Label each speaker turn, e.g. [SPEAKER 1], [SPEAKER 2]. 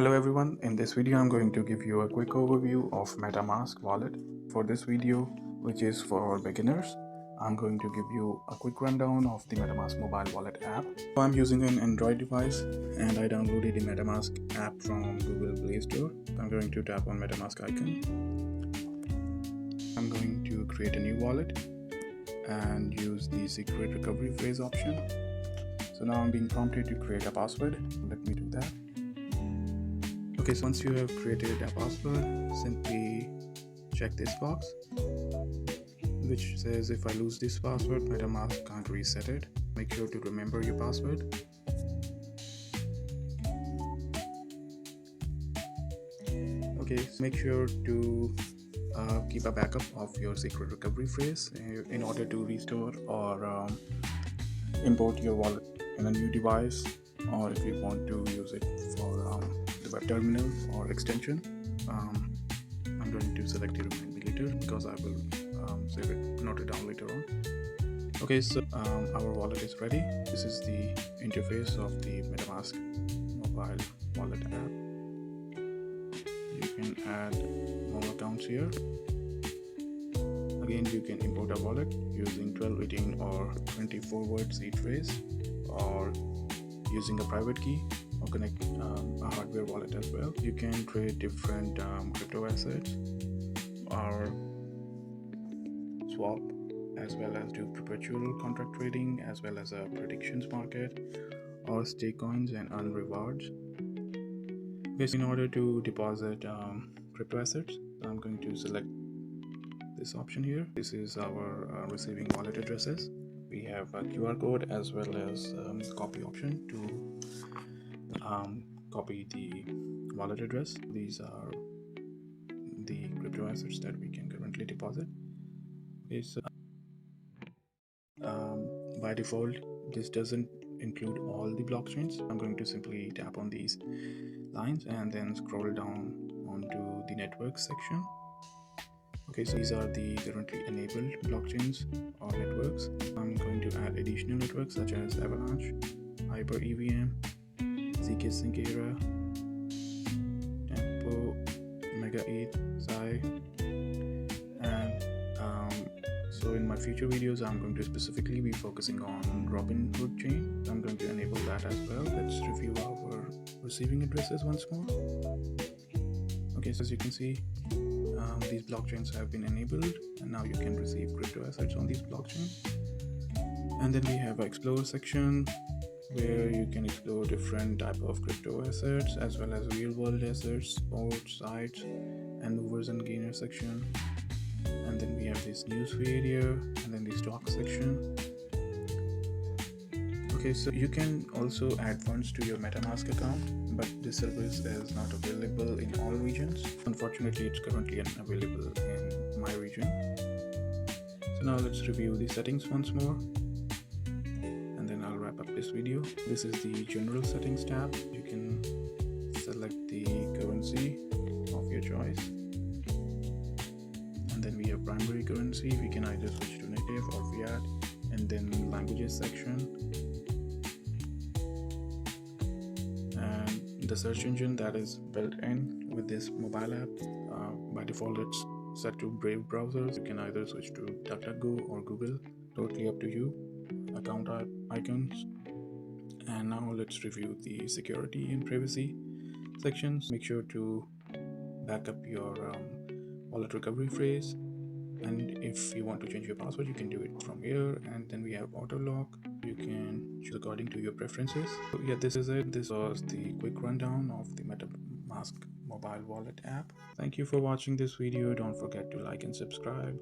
[SPEAKER 1] Hello everyone, in this video I'm going to give you a quick overview of MetaMask wallet. For this video, which is for beginners, I'm going to give you a quick rundown of the MetaMask Mobile Wallet app. So I'm using an Android device and I downloaded the MetaMask app from Google Play Store. I'm going to tap on MetaMask icon. I'm going to create a new wallet and use the secret recovery phrase option. So now I'm being prompted to create a password. Let me do that. Okay, so once you have created a password, simply check this box which says if I lose this password, MetaMask can't reset it. Make sure to remember your password. Okay, so make sure to keep a backup of your secret recovery phrase in order to restore or import your wallet in a new device, or if you want to use it for the web terminal or extension. I'm going to select the remind me later because I will save it, note it down later on. Okay, so our wallet is ready. This is the interface of the MetaMask Mobile Wallet app. You can add more accounts here. Again, you can import a wallet using 12, 18 or 24 word seed phrase, or using a private key, or connect a hardware wallet as well. You can trade different crypto assets or swap, as well as do perpetual contract trading, as well as a predictions market, or stake coins and earn rewards. Okay, in order to deposit crypto assets, I'm going to select this option here. This is our receiving wallet addresses. We have a QR code as well as copy option to copy the wallet address. These are the crypto assets that we can currently deposit. Okay, so by default, this doesn't include all the blockchains. I'm going to simply tap on these lines and then scroll down onto the network section. Okay, so these are the currently enabled blockchains or networks. I'm going to add additional networks such as Avalanche, Hyper EVM, ZK Sync Era, Tempo, Mega ETH, Sai, and so in my future videos I'm going to specifically be focusing on Robinhood Chain. I'm going to enable that as well. Let's review our receiving addresses once more. Okay, so as you can see, these blockchains have been enabled and now you can receive crypto assets on these blockchains. And then we have an explore section where you can explore different type of crypto assets as well as real world assets, sports, sites, and movers and gainers section. And then we have this news feed here, and then the stock section. Okay, so you can also add funds to your MetaMask account, but this service is not available in all regions. Unfortunately, it's currently unavailable in my region. So now let's review the settings once more, and then I'll wrap up this video. This is the general settings tab. You can select the currency of your choice. And then we have primary currency. We can either switch to native or fiat, and then languages section. The search engine that is built in with this mobile app, by default it's set to Brave browsers. You can either switch to DuckDuckGo or Google, totally up to you. Account icons. And now let's review the security and privacy sections. Make sure to back up your wallet recovery phrase, and if you want to change your password you can do it from here. And then we have auto lock. You can choose according to your preferences. So yeah, this is it. This was the quick rundown of the MetaMask Mobile Wallet app. Thank you for watching this video. Don't forget to like and subscribe.